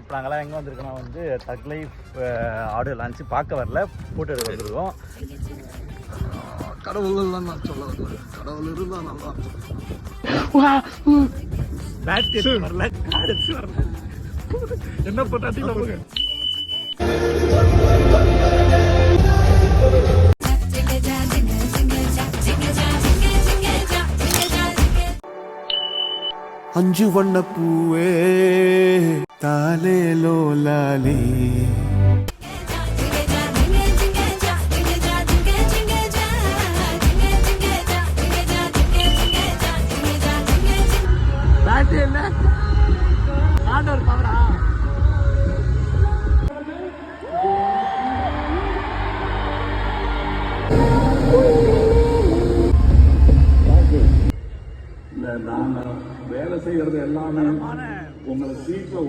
இப்போ நாங்கள்லாம் எங்கே வந்திருக்கோம் வந்து தக் லைஃப் ஆடியோ லான்ச்சு பார்க்க வரல, ஃபோட்டோ எடுக்க வந்துருக்கோம். கடவுள்லாம் நான் சொல்ல வரல, கடவுள் இருந்தால் நல்லா வரல, கார்டு வரல, என்ன பண்ணாட்டில போங்க. அஞ்சு வண்ண பூவே தாலே லோலாலி பேட்டரி என்ன ஆண்டவர் பவரா நாங்கள் வேலை செய்யறது எல்லாமே உங்களை சீட்டில்